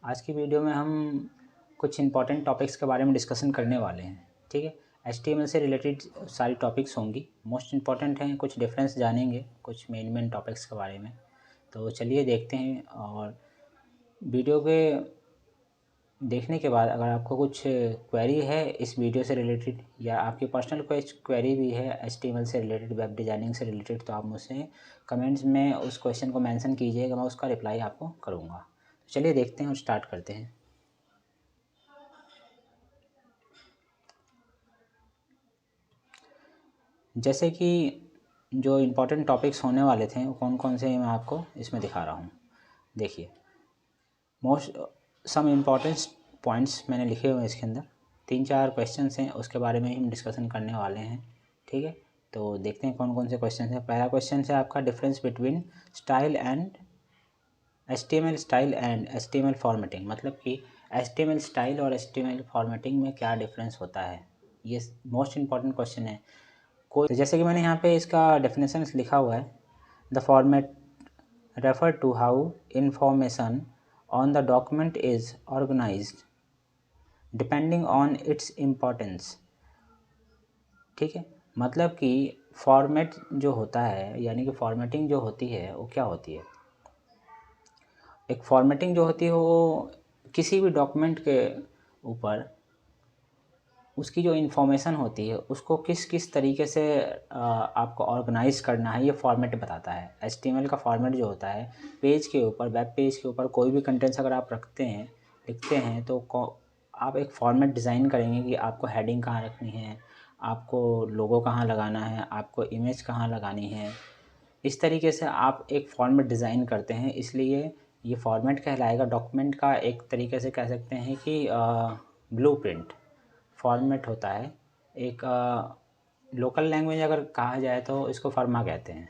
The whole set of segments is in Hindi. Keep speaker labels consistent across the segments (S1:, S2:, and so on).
S1: आज की वीडियो में हम कुछ इंपॉर्टेंट टॉपिक्स के बारे में डिस्कशन करने वाले हैं। ठीक है, HTML से रिलेटेड सारी टॉपिक्स होंगी, मोस्ट इम्पॉर्टेंट हैं, कुछ डिफरेंस जानेंगे कुछ मेन टॉपिक्स के बारे में। तो चलिए देखते हैं। और वीडियो के देखने के बाद अगर आपको कुछ क्वेरी है इस वीडियो से रिलेटेड या आपकी पर्सनल कोई क्वेरी भी है HTML से रिलेटेड, वेब डिज़ाइनिंग से रिलेटेड, तो आप मुझसे कमेंट्स में उस क्वेश्चन को मेंशन कीजिएगा, मैं उसका रिप्लाई आपको करूँगा। तो चलिए देखते हैं और स्टार्ट करते हैं। जैसे कि जो इम्पोर्टेंट टॉपिक्स होने वाले थे वो कौन कौन से मैं आपको इसमें दिखा रहा हूँ। देखिए, मोस्ट सम इम्पोर्टेंट पॉइंट्स मैंने लिखे हुए हैं इसके अंदर। 3-4 क्वेश्चंस हैं, उसके बारे में ही हम डिस्कशन करने वाले हैं। ठीक है, तो देखते हैं कौन कौन से क्वेश्चन हैं। पहला क्वेश्चन है आपका difference between style and HTML style and HTML formatting, मतलब कि HTML स्टाइल और HTML फॉर्मेटिंग में क्या डिफरेंस होता है। ये मोस्ट इम्पॉर्टेंट क्वेश्चन है। तो जैसे कि मैंने यहाँ पे इसका डेफिनेशन लिखा हुआ है, the format refer to how information on the document is organised depending on its importance. ठीक है, मतलब कि फॉर्मेट जो होता है, यानी कि फॉर्मेटिंग जो होती है वो क्या होती है। एक फॉर्मेटिंग जो होती है वो किसी भी डॉक्यूमेंट के ऊपर उसकी जो इन्फॉर्मेशन होती है उसको किस किस तरीके से आपको ऑर्गेनाइज करना है, ये फॉर्मेट बताता है। HTML का फॉर्मेट जो होता है, पेज के ऊपर, वेब पेज के ऊपर कोई भी कंटेंट्स अगर आप रखते हैं, लिखते हैं, तो आप एक फॉर्मेट डिज़ाइन करेंगे कि आपको हेडिंग कहाँ रखनी है, आपको लोगो कहाँ लगाना है, आपको इमेज कहाँ लगानी है। इस तरीके से आप एक फॉर्मेट डिज़ाइन करते हैं, इसलिए ये फॉर्मेट कहलाएगा। डॉक्यूमेंट का एक तरीके से कह सकते हैं कि ब्लूप्रिंट फॉर्मेट होता है। एक लोकल लैंग्वेज अगर कहा जाए तो इसको फर्मा कहते हैं।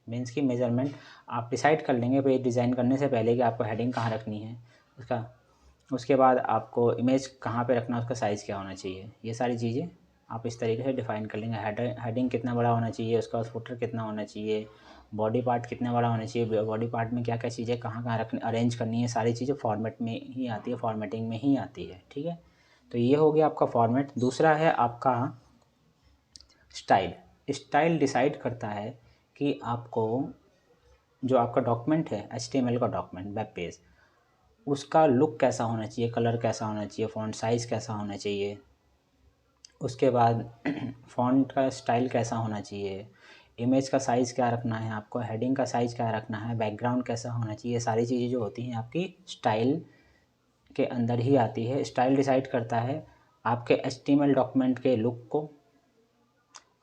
S1: मीन्स की मेजरमेंट आप डिसाइड कर लेंगे पेज डिज़ाइन करने से पहले कि आपको हेडिंग कहाँ रखनी है उसका, उसके बाद आपको इमेज कहाँ पे रखना है, उसका साइज़ क्या होना चाहिए, ये सारी चीज़ें आप इस तरीके से डिफ़ाइन कर लेंगे। हेडिंग कितना बड़ा होना चाहिए, उसका बाद फुटर कितना होना चाहिए, बॉडी पार्ट कितना बड़ा होना चाहिए, बॉडी पार्ट में क्या क्या चीज़ें कहाँ कहाँ रखनी, अरेंज करनी है, सारी चीज़ें फॉर्मेट में ही आती है, फॉर्मेटिंग में ही आती है। ठीक है, तो ये हो गया आपका फॉर्मेट। दूसरा है आपका स्टाइल। स्टाइल डिसाइड करता है कि आपको जो आपका डॉक्यूमेंट है, HTML का डॉक्यूमेंट, वेब पेज, उसका लुक कैसा होना चाहिए, कलर कैसा होना चाहिए, फ़ॉन्ट साइज़ कैसा होना चाहिए, उसके बाद फ़ॉन्ट का स्टाइल कैसा होना चाहिए, इमेज का साइज़ क्या रखना है आपको, हेडिंग का साइज़ क्या रखना है, बैकग्राउंड कैसा होना चाहिए। ये सारी चीज़ें जो होती हैं आपकी स्टाइल के अंदर ही आती है। स्टाइल डिसाइड करता है आपके HTML डॉक्यूमेंट के लुक को,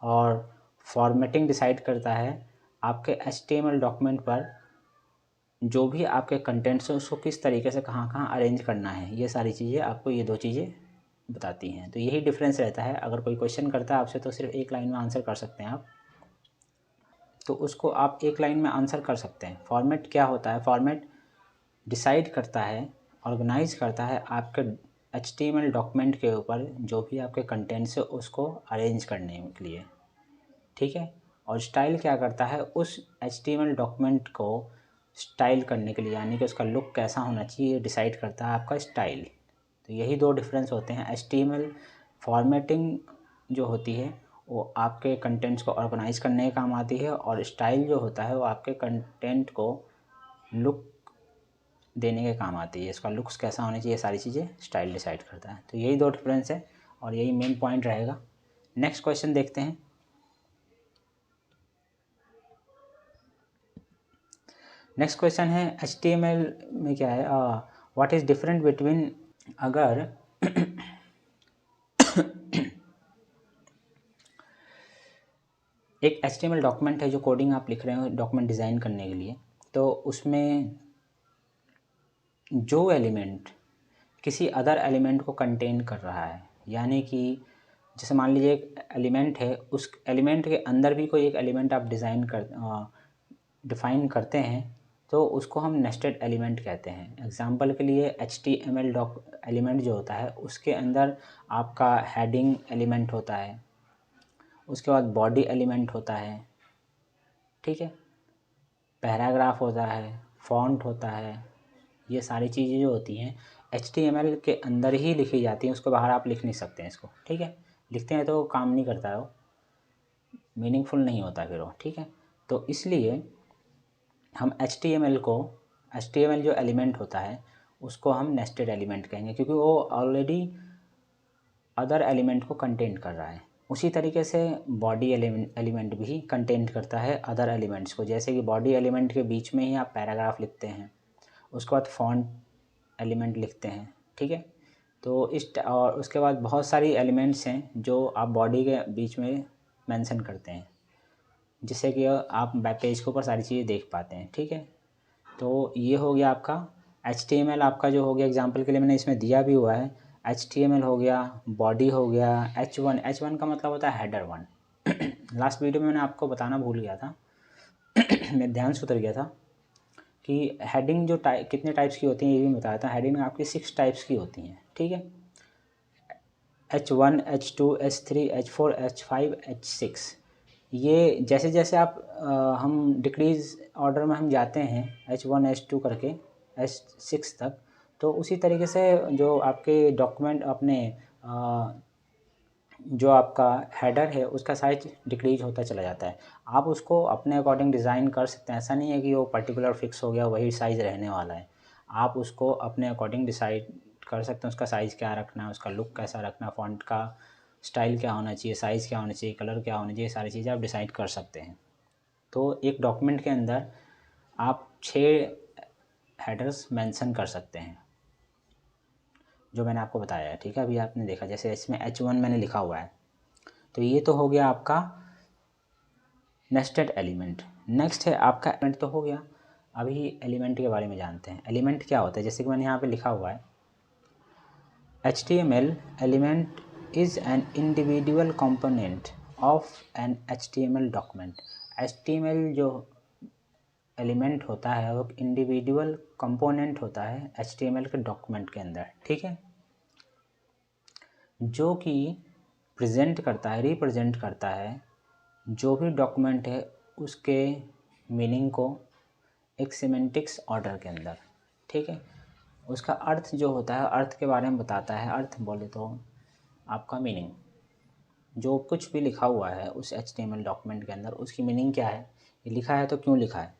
S1: और फॉर्मेटिंग डिसाइड करता है आपके HTML डॉक्यूमेंट पर जो भी आपके कंटेंट्स हैं उसको किस तरीके से कहाँ कहाँ अरेंज करना है। ये सारी चीज़ें आपको ये दो चीज़ें बताती हैं। तो यही डिफरेंस रहता है। अगर कोई क्वेश्चन करता है आपसे तो सिर्फ एक लाइन में आंसर कर सकते हैं आप, तो उसको आप एक लाइन में आंसर कर सकते हैं। फॉर्मेट क्या होता है, फॉर्मेट डिसाइड करता है, ऑर्गेनाइज करता है आपके HTML डॉक्यूमेंट के ऊपर जो भी आपके कंटेंट्स है उसको अरेंज करने के लिए। ठीक है, और स्टाइल क्या करता है, उस HTML डॉक्यूमेंट को स्टाइल करने के लिए, यानी कि उसका लुक कैसा होना चाहिए, डिसाइड करता है आपका स्टाइल। तो यही दो डिफरेंस होते हैं। HTML फॉर्मेटिंग जो होती है वो आपके कंटेंट्स को ऑर्गेनाइज करने के काम आती है, और स्टाइल जो होता है वो आपके कंटेंट को लुक देने के काम आती है। इसका लुक्स कैसा होना चाहिए, सारी चीज़ें स्टाइल डिसाइड करता है। तो यही दो डिफरेंस है और यही मेन पॉइंट रहेगा। नेक्स्ट क्वेश्चन देखते हैं। नेक्स्ट क्वेश्चन है HTML में क्या है, व्हाट इज़ डिफरेंट बिटवीन, अगर एक HTML डॉक्यूमेंट है, जो कोडिंग आप लिख रहे हो डॉक्यूमेंट डिज़ाइन करने के लिए, तो उसमें जो एलिमेंट किसी अदर एलिमेंट को कंटेन कर रहा है, यानी कि जैसे मान लीजिए एक एलिमेंट है, उस एलिमेंट के अंदर भी कोई एक एलिमेंट आप डिफ़ाइन करते हैं, तो उसको हम नेस्टेड एलिमेंट कहते हैं। एग्जांपल के लिए HTML एलिमेंट जो होता है उसके अंदर आपका हेडिंग एलिमेंट होता है, उसके बाद बॉडी एलिमेंट होता है, ठीक है, पैराग्राफ होता है, फॉन्ट होता है, ये सारी चीज़ें जो होती हैं HTML के अंदर ही लिखी जाती हैं, उसको बाहर आप लिख नहीं सकते हैं इसको, ठीक है। लिखते हैं तो काम नहीं करता है वो, मीनिंगफुल नहीं होता फिर वो, ठीक है। तो इसलिए हम HTML जो एलिमेंट होता है उसको हम नेस्टेड एलिमेंट कहेंगे, क्योंकि वो ऑलरेडी अदर एलिमेंट को कंटेंट कर रहा है। उसी तरीके से बॉडी एलिमेंट भी कंटेंट करता है अदर एलिमेंट्स को। जैसे कि बॉडी एलिमेंट के बीच में ही आप पैराग्राफ लिखते हैं, उसके बाद फॉन्ट एलिमेंट लिखते हैं, ठीक है। तो और उसके बाद बहुत सारी एलिमेंट्स हैं जो आप बॉडी के बीच में मेंशन करते हैं, जिससे कि आप वेब पेज के ऊपर सारी चीज़ें देख पाते हैं, ठीक है। तो ये हो गया आपका HTML, आपका जो हो गया एग्जांपल के लिए मैंने इसमें दिया भी हुआ है। HTML हो गया, बॉडी हो गया, H1 का मतलब होता है हेडर 1। लास्ट वीडियो में मैंने आपको बताना भूल गया था मेरे ध्यान से उतर गया था कि हेडिंग जो कितने टाइप्स की होती हैं ये भी बताया था। हेडिंग आपकी 6 टाइप्स की होती हैं, ठीक है। H1, H2, H3, H4, H5, H6। ये जैसे जैसे आप हम डिक्रीज़ ऑर्डर में हम जाते हैं H1 H2 करके H6 तक, तो उसी तरीके से जो आपके डॉक्यूमेंट अपने जो आपका हेडर है उसका साइज डिक्रीज होता चला जाता है। आप उसको अपने अकॉर्डिंग डिज़ाइन कर सकते हैं, ऐसा नहीं है कि वो पर्टिकुलर फिक्स हो गया वही साइज़ रहने वाला है। आप उसको अपने अकॉर्डिंग डिसाइड कर सकते हैं उसका साइज़ क्या रखना है, उसका लुक कैसा रखना है, फ़ॉन्ट का स्टाइल क्या होना चाहिए, साइज़ क्या होना चाहिए, कलर क्या होना चाहिए, सारी चीज़ें आप डिसाइड कर सकते हैं। तो एक डॉक्यूमेंट के अंदर आप 6 हेडर्स मेंशन कर सकते हैं जो मैंने आपको बताया है, ठीक है। अभी आपने देखा जैसे इसमें H1 मैंने लिखा हुआ है, तो ये तो हो गया आपका नेस्टेड एलिमेंट। नेक्स्ट है आपका एलिमेंट तो हो गया। अभी एलिमेंट के बारे में जानते हैं। एलिमेंट क्या होता है, जैसे कि मैंने यहाँ पे लिखा हुआ है HTML element is an individual component of an HTML document. HTML जो एलिमेंट होता है वो इंडिविजुअल कंपोनेंट होता है HTML के डॉक्यूमेंट के अंदर, ठीक है, जो कि प्रेजेंट करता है, रिप्रेजेंट करता है जो भी डॉक्यूमेंट है उसके मीनिंग को एक सिमेंटिक्स ऑर्डर के अंदर, ठीक है। उसका अर्थ जो होता है, अर्थ के बारे में बताता है। अर्थ बोले तो आपका मीनिंग, जो कुछ भी लिखा हुआ है उस HTML डॉक्यूमेंट के अंदर उसकी मीनिंग क्या है, ये लिखा है तो क्यों लिखा है।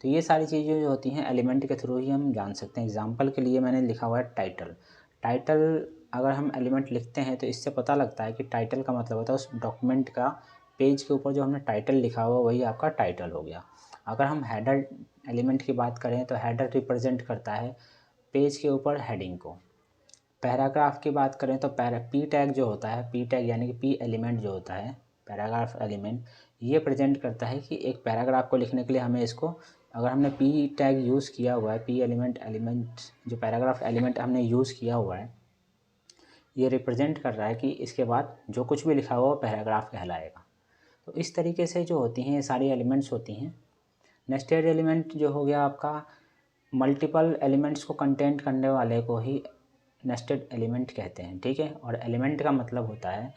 S1: तो ये सारी चीज़ें जो होती हैं एलिमेंट के थ्रू ही हम जान सकते हैं। एग्जांपल के लिए मैंने लिखा हुआ है टाइटल। टाइटल अगर हम एलिमेंट लिखते हैं तो इससे पता लगता है कि टाइटल का मतलब होता है उस डॉक्यूमेंट का पेज के ऊपर जो हमने टाइटल लिखा हुआ वही आपका टाइटल हो गया। अगर हम हेडर एलिमेंट की बात करें तो हेडर रिप्रेजेंट करता है पेज के ऊपर हेडिंग को। पैराग्राफ की बात करें तो पी टैग जो होता है, पी टैग यानी कि पी एलिमेंट जो होता है, पैराग्राफ एलिमेंट, ये प्रेजेंट करता है कि एक पैराग्राफ को लिखने के लिए हमें इसको, अगर हमने पी टैग यूज़ किया हुआ है, पी एलिमेंट जो पैराग्राफ एलिमेंट हमने यूज़ किया हुआ है, ये रिप्रेजेंट कर रहा है कि इसके बाद जो कुछ भी लिखा हुआ वो पैराग्राफ कहलाएगा। तो इस तरीके से जो होती हैं ये सारी एलिमेंट्स होती हैं। नेस्टेड एलिमेंट जो हो गया आपका, मल्टीपल एलिमेंट्स को कंटेंट करने वाले को ही नेस्टेड एलिमेंट कहते हैं, ठीक है। और एलिमेंट का मतलब होता है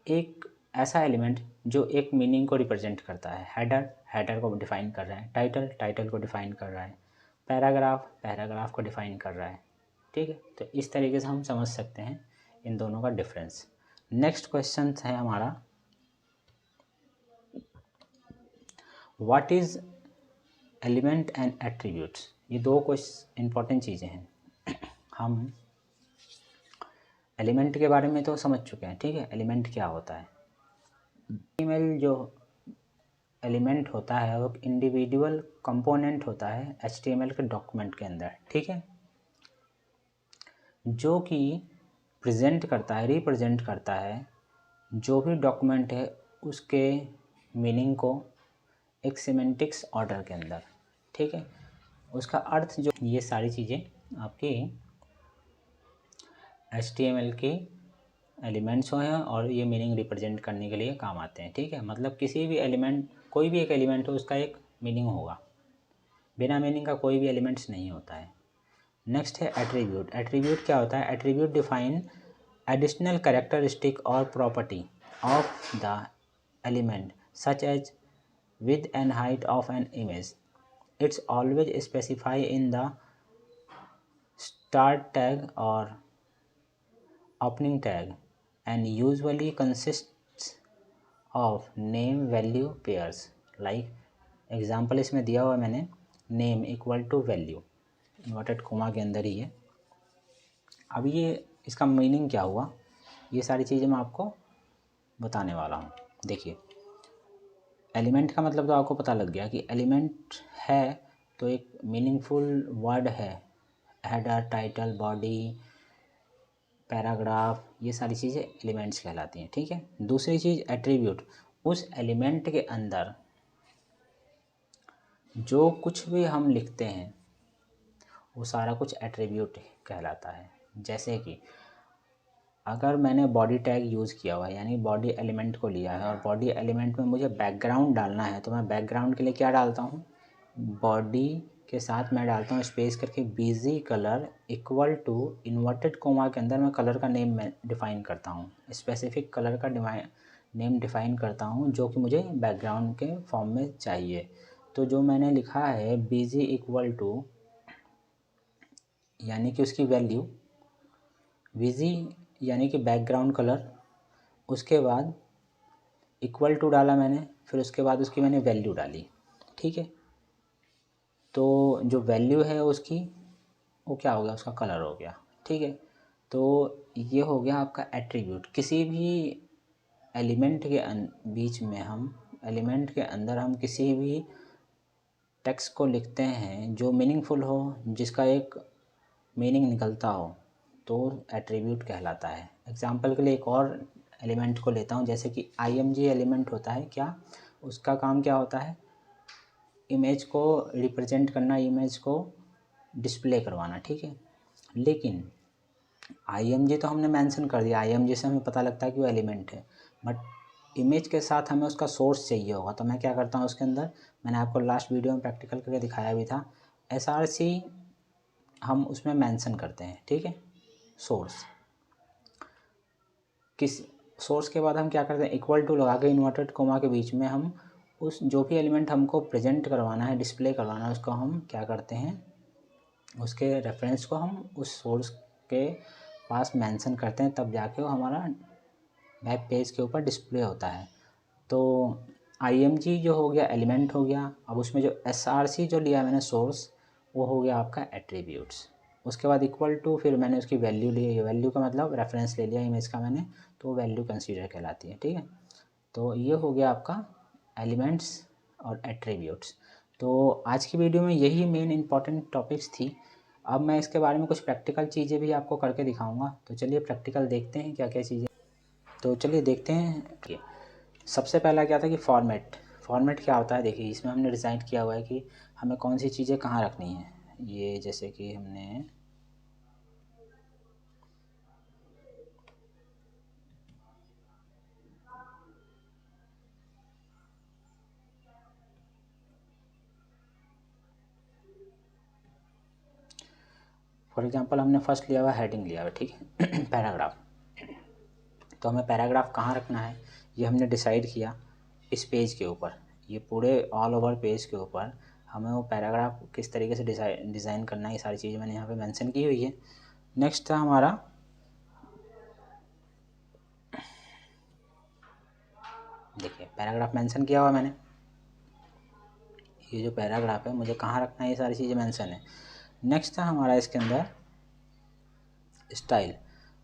S1: एक ऐसा एलिमेंट जो एक मीनिंग को रिप्रेजेंट करता है। हेडर को डिफ़ाइन कर रहा है, टाइटल को डिफ़ाइन कर रहा है, पैराग्राफ को डिफ़ाइन कर रहा है, ठीक है। तो इस तरीके से हम समझ सकते हैं इन दोनों का डिफरेंस। नेक्स्ट क्वेश्चन है हमारा, what is element and attributes. ये दो क्वेश्चन इंपॉर्टेंट चीज़ें हैं। हम एलिमेंट के बारे में तो समझ चुके हैं, ठीक है, एलिमेंट क्या होता है। HTML जो एलिमेंट होता है वो इंडिविजुअल कंपोनेंट होता है HTML के डॉक्यूमेंट के अंदर, ठीक है, जो कि प्रेजेंट करता है, रिप्रेजेंट करता है जो भी डॉक्यूमेंट है उसके मीनिंग को एक सिमेंटिक्स ऑर्डर के अंदर, ठीक है। उसका अर्थ जो, ये सारी चीज़ें आपकी HTML की एलिमेंट्स हैं और ये मीनिंग रिप्रेजेंट करने के लिए काम आते हैं, ठीक है। मतलब किसी भी एलिमेंट, कोई भी एक एलिमेंट हो उसका एक मीनिंग होगा, बिना मीनिंग का कोई भी एलिमेंट्स नहीं होता है। नेक्स्ट है एट्रीब्यूट। एट्रीब्यूट क्या होता है, एट्रीब्यूट डिफाइन एडिशनल कैरेक्टरिस्टिक और property of the element such as width and height of an image. It's always specified in the start tag or opening tag and usually consists of name value pairs like example इसमें दिया हुआ है मैंने name equal to value inverted comma के अंदर ही है। अब ये इसका मीनिंग क्या हुआ, ये सारी चीज़ें मैं आपको बताने वाला हूँ। देखिए एलिमेंट का मतलब तो आपको पता लग गया कि एलिमेंट है तो एक मीनिंगफुल वर्ड है, हेडर टाइटल बॉडी पैराग्राफ, ये सारी चीज़ें एलिमेंट्स कहलाती हैं। ठीक है, दूसरी चीज़ एट्रीब्यूट, उस एलिमेंट के अंदर जो कुछ भी हम लिखते हैं वो सारा कुछ एट्रीब्यूट कहलाता है। जैसे कि अगर मैंने बॉडी टैग यूज़ किया हुआ है यानी बॉडी एलिमेंट को लिया है और बॉडी एलिमेंट में मुझे बैकग्राउंड डालना है तो मैं बैकग्राउंड के लिए क्या डालता हूँ, बॉडी के साथ मैं डालता हूँ स्पेस करके BG colour equal to inverted comma के अंदर मैं कलर का नेम मैं डिफ़ाइन करता हूँ, स्पेसिफिक कलर का नेम डिफ़ाइन करता हूँ जो कि मुझे बैकग्राउंड के फॉर्म में चाहिए। तो जो मैंने लिखा है बीजी इक्वल टू यानी कि उसकी वैल्यू, बीजी यानी कि बैकग्राउंड कलर, उसके बाद इक्वल टू डाला मैंने, फिर उसके बाद उसकी मैंने वैल्यू डाली। ठीक है, तो जो वैल्यू है उसकी वो क्या हो गया, उसका कलर हो गया। ठीक है, तो ये हो गया आपका एट्रीब्यूट। किसी भी एलिमेंट के बीच में हम एलिमेंट के अंदर हम किसी भी टेक्स्ट को लिखते हैं जो मीनिंगफुल हो, जिसका एक मीनिंग निकलता हो, तो एट्रीब्यूट कहलाता है। एग्जाम्पल के लिए एक और एलिमेंट को लेता हूँ, जैसे कि IMG एलिमेंट होता है, क्या उसका काम क्या होता है, इमेज को रिप्रेजेंट करना, इमेज को डिस्प्ले करवाना। ठीक है, लेकिन IMG तो हमने मेंशन कर दिया, IMG से हमें पता लगता है कि वो एलिमेंट है, बट इमेज के साथ हमें उसका सोर्स चाहिए होगा। तो मैं क्या करता हूँ, उसके अंदर मैंने आपको लास्ट वीडियो में प्रैक्टिकल करके दिखाया भी था, SRC हम उसमें मेंशन करते हैं। ठीक है, सोर्स किस सोर्स के बाद हम क्या करते हैं, इक्वल टू लगा के इन्वर्टेड कोमा के बीच में हम उस जो भी एलिमेंट हमको प्रेजेंट करवाना है, डिस्प्ले करवाना है, उसको हम क्या करते हैं, उसके रेफरेंस को हम उस सोर्स के पास मेंशन करते हैं, तब जाके वो हमारा वेब पेज के ऊपर डिस्प्ले होता है। तो IMG जो हो गया एलिमेंट हो गया। अब उसमें जो SRC जो लिया मैंने सोर्स, वो हो गया आपका एट्रीब्यूट्स। उसके बाद इक्वल टू, फिर मैंने उसकी वैल्यू ली, वैल्यू का मतलब रेफरेंस ले लिया इमेज का मैंने, तो वैल्यू कंसीडर कहलाती है। ठीक है, तो ये हो गया आपका एलिमेंट्स और एट्रीब्यूट्स। तो आज की वीडियो में यही मेन इंपॉर्टेंट टॉपिक्स थी। अब मैं इसके बारे में कुछ प्रैक्टिकल चीज़ें भी आपको करके दिखाऊंगा, तो चलिए प्रैक्टिकल देखते हैं क्या क्या चीज़ें। तो चलिए देखते हैं कि सबसे पहला क्या था कि फॉर्मेट क्या होता है। देखिए इसमें हमने डिज़ाइन किया हुआ है कि हमें कौन सी चीज़ें कहाँ रखनी है। ये जैसे कि हमने फॉर एग्जांपल हमने फर्स्ट लिया हुआ हेडिंग लिया हुआ, ठीक है पैराग्राफ। तो हमें पैराग्राफ कहाँ रखना है ये हमने डिसाइड किया इस पेज के ऊपर, ये पूरे ऑल ओवर पेज के ऊपर हमें वो पैराग्राफ किस तरीके से डिज़ाइन करना है, ये सारी चीज़ें मैंने यहाँ पे मेंशन की हुई है। नेक्स्ट था हमारा, देखिए पैराग्राफ मेंशन किया हुआ मैंने, ये जो पैराग्राफ है मुझे कहाँ रखना है ये सारी चीज़ें मेंशन है। नेक्स्ट था हमारा इसके अंदर स्टाइल।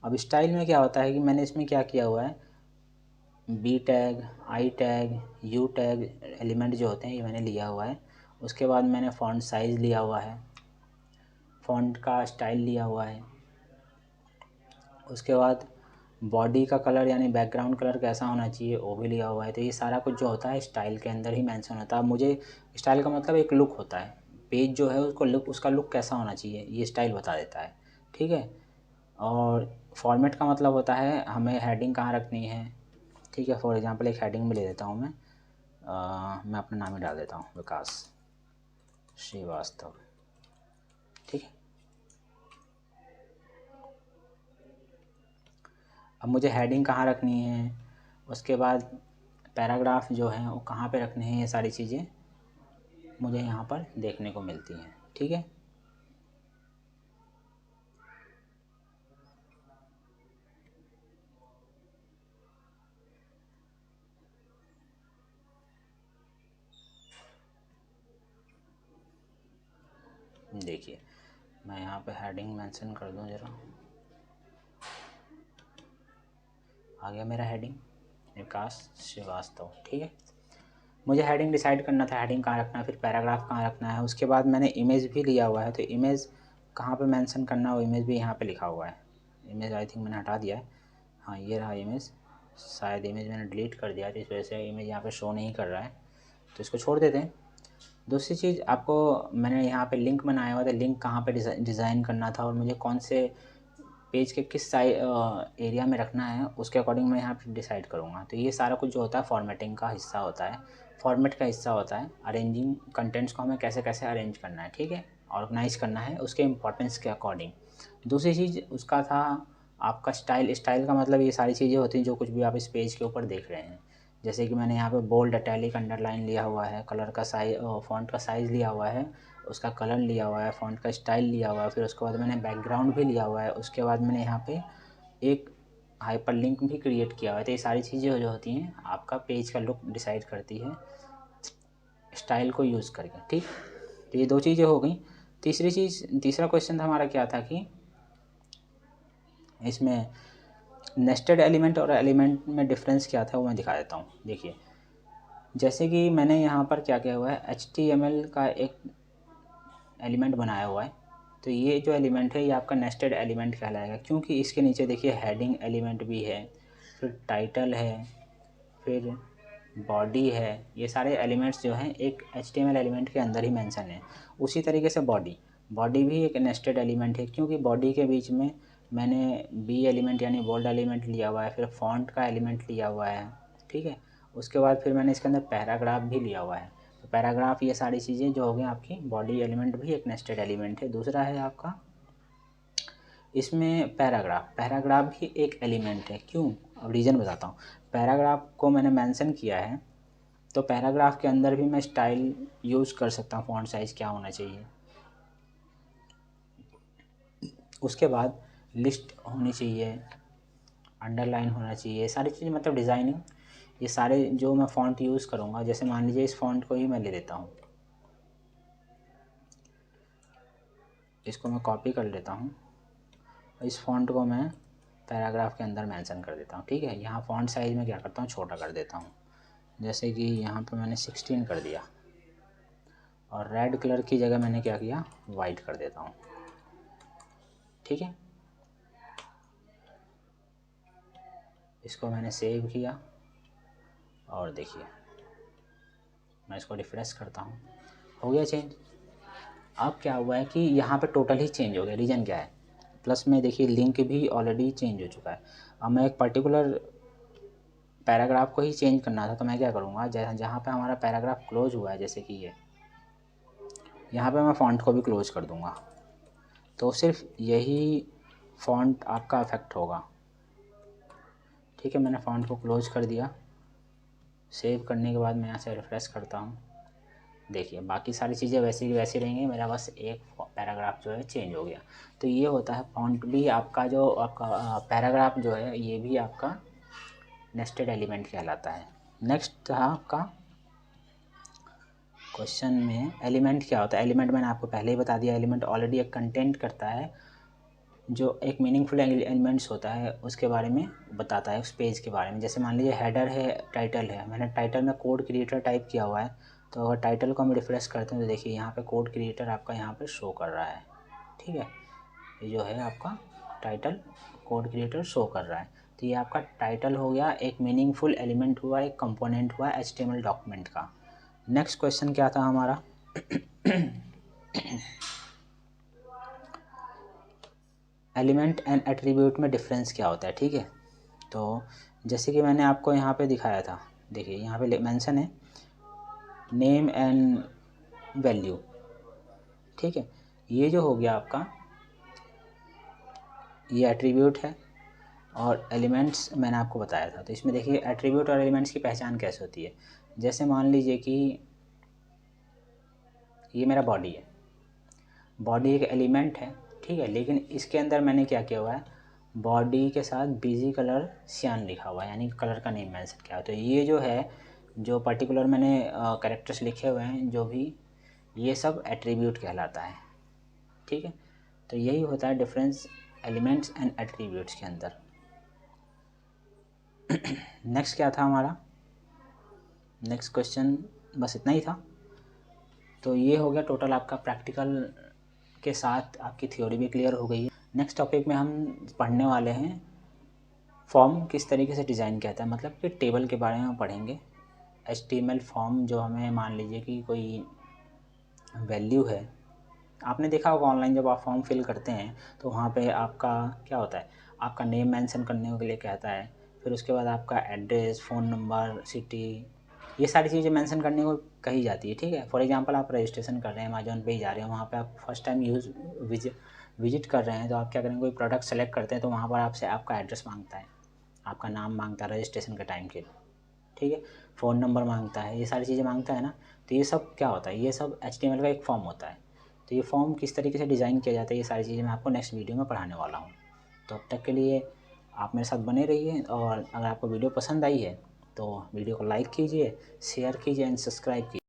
S1: अब स्टाइल में क्या होता है कि मैंने इसमें क्या किया हुआ है, B tag, I tag, U tag element जो होते हैं ये मैंने लिया हुआ है। उसके बाद मैंने फ़ॉन्ट साइज़ लिया हुआ है, फ़ॉन्ट का स्टाइल लिया हुआ है। उसके बाद बॉडी का कलर यानी बैकग्राउंड कलर कैसा होना चाहिए वो भी लिया हुआ है। तो ये सारा कुछ जो होता है स्टाइल के अंदर ही मेंशन होता है। मुझे स्टाइल का मतलब एक लुक होता है, पेज जो है उसको लुक, उसका लुक कैसा होना चाहिए ये स्टाइल बता देता है। ठीक है, और फॉर्मेट का मतलब होता है हमें हेडिंग कहाँ रखनी है। ठीक है, फॉर एग्जांपल एक हेडिंग में ले देता हूँ मैं अपना नाम ही डाल देता हूँ, विकास श्रीवास्तव। ठीक है, अब मुझे हेडिंग कहाँ रखनी है, उसके बाद पैराग्राफ जो है वो कहाँ पे रखने हैं, ये सारी चीज़ें मुझे यहाँ पर देखने को मिलती हैं। ठीक है, देखिए मैं यहाँ पे हेडिंग मेंशन कर दूँ ज़रा, आ गया मेरा हेडिंग विकास श्रीवास्तव। ठीक है, मुझे हेडिंग डिसाइड करना था हेडिंग कहाँ रखना है, फिर पैराग्राफ कहाँ रखना है। उसके बाद मैंने इमेज भी लिया हुआ है, तो इमेज कहाँ पे मेंशन करना है वो इमेज भी यहाँ पे लिखा हुआ है। इमेज आई थिंक मैंने हटा दिया है, हाँ ये रहा इमेज, शायद इमेज मैंने डिलीट कर दिया, तो इस वजह से इमेज यहाँ पे शो नहीं कर रहा है, तो इसको छोड़ देते हैं। दूसरी चीज़, आपको मैंने यहाँ पे लिंक बनाया हुआ था, लिंक कहाँ पे डिज़ाइन करना था और मुझे कौन से पेज के किस एरिया में रखना है उसके अकॉर्डिंग मैं यहाँ पे डिसाइड करूँगा। तो ये सारा कुछ जो होता है फॉर्मेटिंग का हिस्सा होता है, फॉर्मेट का हिस्सा होता है। अरेंजिंग कंटेंट्स को हमें कैसे कैसे अरेंज करना है, ठीक है, ऑर्गेनाइज करना है उसके इम्पोर्टेंस के अकॉर्डिंग। दूसरी चीज़ उसका था आपका स्टाइल। स्टाइल का मतलब ये सारी चीज़ें होती हैं जो कुछ भी आप इस पेज के ऊपर देख रहे हैं। जैसे कि मैंने यहाँ पे बोल्ड, इटैलिक, अंडरलाइन लिया हुआ है, कलर का साइज, फ़ॉन्ट का साइज़ लिया हुआ है, उसका कलर लिया हुआ है, फ़ॉन्ट का स्टाइल लिया हुआ है, फिर उसके बाद मैंने बैकग्राउंड भी लिया हुआ है, उसके बाद मैंने यहाँ पे एक हाइपरलिंक भी क्रिएट किया हुआ है। तो ये सारी चीज़ें जो होती हैं आपका पेज का लुक डिसाइड करती है स्टाइल को यूज़ करके। ठीक, तो ये दो चीज़ें हो गई। तीसरा क्वेश्चन था हमारा क्या था कि इसमें नेस्टेड एलिमेंट और एलिमेंट में डिफरेंस क्या था, वो मैं दिखा देता हूँ। देखिए जैसे कि मैंने यहाँ पर क्या किया हुआ है, HTML का एक एलिमेंट बनाया हुआ है। तो ये जो एलिमेंट है ये आपका नेस्टेड एलिमेंट कहलाएगा, क्योंकि इसके नीचे देखिए हेडिंग एलिमेंट भी है, फिर टाइटल है, फिर बॉडी है। ये सारे एलिमेंट्स जो हैं एक HTML एलिमेंट के अंदर ही मेंशन है। उसी तरीके से बॉडी भी एक नेस्टेड एलिमेंट है, क्योंकि बॉडी के बीच में मैंने बी एलिमेंट यानी बोल्ड एलिमेंट लिया हुआ है, फिर फॉन्ट का एलिमेंट लिया हुआ है। ठीक है, उसके बाद फिर मैंने इसके अंदर पैराग्राफ भी लिया हुआ है। तो पैराग्राफ, ये सारी चीज़ें जो हो गई आपकी, बॉडी एलिमेंट भी एक नेस्टेड एलिमेंट है। दूसरा है आपका इसमें पैराग्राफ भी एक एलिमेंट है। क्यों, अब रीज़न बताता हूँ। पैराग्राफ को मैंने मेंशन किया है, तो पैराग्राफ के अंदर भी मैं स्टाइल यूज़ कर सकता हूँ, फॉन्ट साइज़ क्या होना चाहिए, उसके बाद लिस्ट होनी चाहिए, अंडरलाइन होना चाहिए, सारी चीज़ें मतलब डिज़ाइनिंग, ये सारे जो मैं फ़ॉन्ट यूज़ करूँगा। जैसे मान लीजिए इस फ़ॉन्ट को ही मैं ले लेता हूँ, इसको मैं कॉपी कर लेता हूँ, इस फ़ॉन्ट को मैं पैराग्राफ के अंदर मेंशन कर देता हूँ। ठीक है, यहाँ फ़ॉन्ट साइज़ में क्या करता हूँ, छोटा कर देता हूँ। जैसे कि यहाँ पे मैंने 16 कर दिया, और रेड कलर की जगह मैंने क्या किया, वाइट कर देता हूँ। ठीक है, इसको मैंने सेव किया और देखिए मैं इसको रिफ्रेश करता हूँ, हो गया चेंज। अब क्या हुआ है कि यहाँ पे टोटल ही चेंज हो गया। रीज़न क्या है, प्लस में देखिए लिंक भी ऑलरेडी चेंज हो चुका है। अब मैं एक पर्टिकुलर पैराग्राफ को ही चेंज करना था, तो मैं क्या करूँगा, जहाँ पे हमारा पैराग्राफ क्लोज हुआ है, जैसे कि ये यहाँ पे मैं फ़ॉन्ट को भी क्लोज कर दूँगा, तो सिर्फ यही फ़ॉन्ट आपका अफेक्ट होगा। ठीक है, मैंने फ़ॉन्ट को क्लोज कर दिया। सेव करने के बाद मैं यहाँ से रिफ्रेश करता हूँ, देखिए बाकी सारी चीज़ें वैसी की वैसी रहेंगी, मेरा बस एक पैराग्राफ जो है चेंज हो गया। तो ये होता है फ़ॉन्ट भी आपका, जो आपका पैराग्राफ जो है ये भी आपका नेस्टेड एलिमेंट कहलाता है। नेक्स्ट था आपका क्वेश्चन में एलिमेंट क्या होता है। एलिमेंट मैंने आपको पहले ही बता दिया, एलिमेंट ऑलरेडी एक कंटेंट करता है, जो एक मीनिंगफुल एलिमेंट्स होता है उसके बारे में बताता है, उस पेज के बारे में। जैसे मान लीजिए हेडर है, टाइटल है, मैंने टाइटल में कोड क्रिएटर टाइप किया हुआ है, तो अगर टाइटल को हम रिफ्रेश करते हैं तो देखिए यहाँ पे कोड क्रिएटर आपका यहाँ पे शो कर रहा है। ठीक है, ये जो है आपका टाइटल कोड क्रिएटर शो कर रहा है। तो ये आपका टाइटल हो गया, एक मीनिंगफुल एलिमेंट हुआ, एक कंपोनेंट हुआ HTML डॉक्यूमेंट का। नेक्स्ट क्वेश्चन क्या था हमारा एलिमेंट एंड एट्रीब्यूट में डिफरेंस क्या होता है। ठीक है, तो जैसे कि मैंने आपको यहाँ पे दिखाया था, देखिए यहाँ पे मेंशन है नेम एंड वैल्यू। ठीक है, ये जो हो गया आपका, ये एट्रीब्यूट है, और एलिमेंट्स मैंने आपको बताया था। तो इसमें देखिए एट्रीब्यूट और एलिमेंट्स की पहचान कैसे होती है। जैसे मान लीजिए कि ये मेरा बॉडी है, बॉडी एक एलिमेंट है, ठीक है, लेकिन इसके अंदर मैंने क्या किया हुआ है, बॉडी के साथ बिजी कलर सियान लिखा हुआ है, यानी कलर का नेम मेंशन किया हुआ। तो ये जो है, जो पर्टिकुलर मैंने कैरेक्टर्स लिखे हुए हैं जो भी, ये सब एट्रीब्यूट कहलाता है। ठीक है। तो यही होता है डिफरेंस एलिमेंट्स एंड एट्रीब्यूट्स के अंदर। नेक्स्ट क्या था हमारा, नेक्स्ट क्वेश्चन बस इतना ही था। तो ये हो गया टोटल आपका प्रैक्टिकल के साथ आपकी थ्योरी भी क्लियर हो गई है। नेक्स्ट टॉपिक में हम पढ़ने वाले हैं फॉर्म किस तरीके से डिज़ाइन किया था, मतलब कि टेबल के बारे में पढ़ेंगे। HTML फॉर्म जो हमें मान लीजिए कि कोई वैल्यू है, आपने देखा होगा ऑनलाइन जब आप फॉर्म फिल करते हैं तो वहाँ पे आपका क्या होता है, आपका नेम मेंशन करने के लिए कहता है, फिर उसके बाद आपका एड्रेस, फ़ोन नंबर, सिटी, ये सारी चीज़ें मेंशन करने को कही जाती है। ठीक है, फॉर एग्जांपल आप रजिस्ट्रेशन कर रहे हैं, अमेजोन पे ही जा रहे हैं, वहाँ पे आप फर्स्ट टाइम विजिट कर रहे हैं, तो आप क्या करेंगे, कोई प्रोडक्ट सेलेक्ट करते हैं तो वहाँ पर आपसे आपका एड्रेस मांगता है, आपका नाम मांगता है रजिस्ट्रेशन के टाइम के, ठीक है, फ़ोन नंबर मांगता है, ये सारी चीज़ें मांगता है ना। तो ये सब क्या होता है, ये सब HTML का एक फॉर्म होता है। तो ये फॉर्म किस तरीके से डिज़ाइन किया जाता है, ये सारी चीज़ें मैं आपको नेक्स्ट वीडियो में पढ़ाने वाला हूँ। तो अब तक के लिए आप मेरे साथ बने रहिए, और अगर आपको वीडियो पसंद आई है तो वीडियो को लाइक कीजिए, शेयर कीजिए एंड सब्सक्राइब कीजिए।